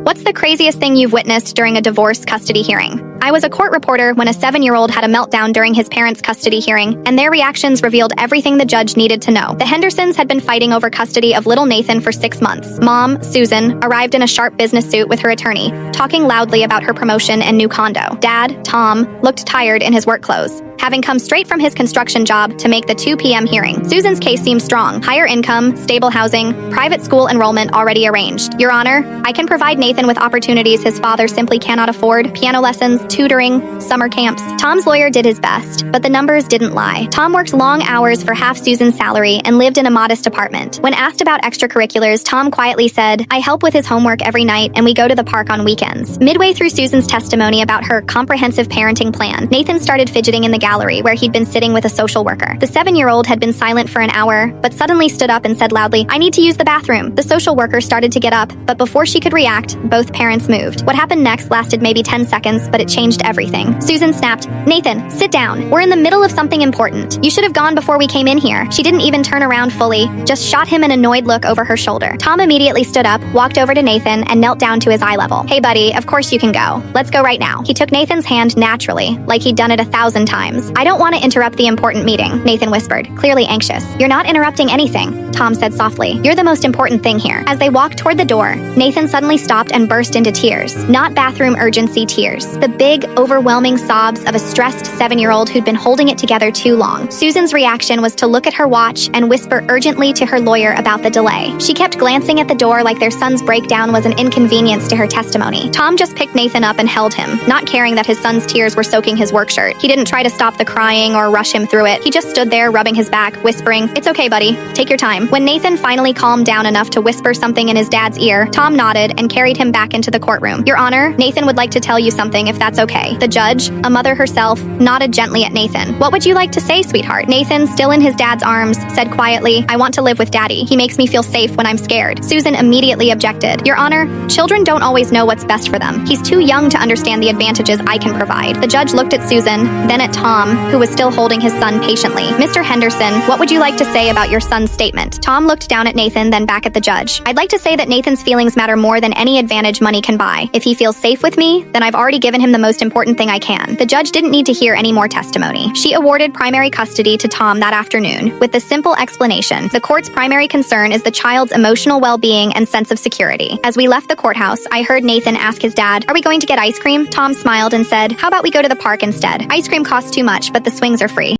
What's the craziest thing you've witnessed during a divorce custody hearing? I was a court reporter when a 7-year-old had a meltdown during his parents' custody hearing, and their reactions revealed everything the judge needed to know. The Hendersons had been fighting over custody of little Nathan for 6 months. Mom, Susan, arrived in a sharp business suit with her attorney, talking loudly about her promotion and new condo. Dad, Tom, looked tired in his work clothes, having come straight from his construction job to make the 2 p.m. hearing. Susan's case seemed strong. Higher income, stable housing, private school enrollment already arranged. Your Honor, I can provide Nathan with opportunities his father simply cannot afford: piano lessons, tutoring, summer camps. Tom's lawyer did his best, but the numbers didn't lie. Tom worked long hours for half Susan's salary and lived in a modest apartment. When asked about extracurriculars, Tom quietly said, "I help with his homework every night and we go to the park on weekends." Midway through Susan's testimony about her comprehensive parenting plan, Nathan started fidgeting in the gallery where he'd been sitting with a social worker. The 7-year-old had been silent for an hour, but suddenly stood up and said loudly, "I need to use the bathroom." The social worker started to get up, but before she could react, both parents moved. What happened next lasted maybe 10 seconds, but it changed everything. Susan snapped, "Nathan, sit down. We're in the middle of something important. You should have gone before we came in here." She didn't even turn around fully, just shot him an annoyed look over her shoulder. Tom immediately stood up, walked over to Nathan, and knelt down to his eye level. "Hey buddy, of course you can go. Let's go right now." He took Nathan's hand naturally, like he'd done it 1,000 times. "I don't want to interrupt the important meeting," Nathan whispered, clearly anxious. "You're not interrupting anything," Tom said softly. "You're the most important thing here." As they walked toward the door, Nathan suddenly stopped and burst into tears. Not bathroom urgency tears. The big, overwhelming sobs of a stressed 7-year-old who'd been holding it together too long. Susan's reaction was to look at her watch and whisper urgently to her lawyer about the delay. She kept glancing at the door like their son's breakdown was an inconvenience to her testimony. Tom just picked Nathan up and held him, not caring that his son's tears were soaking his work shirt. He didn't try to stop the crying or rush him through it. He just stood there rubbing his back, whispering, "It's okay, buddy. Take your time." When Nathan finally calmed down enough to whisper something in his dad's ear, Tom nodded and carried him back into the courtroom. "Your Honor, Nathan would like to tell you something if that's okay." The judge, a mother herself, nodded gently at Nathan. "What would you like to say, sweetheart?" Nathan, still in his dad's arms, said quietly, "I want to live with Daddy. He makes me feel safe when I'm scared." Susan immediately objected. "Your Honor, children don't always know what's best for them. He's too young to understand the advantages I can provide." The judge looked at Susan, then at Tom, who was still holding his son patiently. "Mr. Henderson, what would you like to say about your son's statement?" Tom looked down at Nathan, then back at the judge. "I'd like to say that Nathan's feelings matter more than any advantage money can buy. If he feels safe with me, then I've already given him the most important thing I can." The judge didn't need to hear any more testimony. She awarded primary custody to Tom that afternoon, with the simple explanation: the court's primary concern is the child's emotional well-being and sense of security. As we left the courthouse, I heard Nathan ask his dad, "Are we going to get ice cream?" Tom smiled and said, "How about we go to the park instead? Ice cream costs too much, but the swings are free."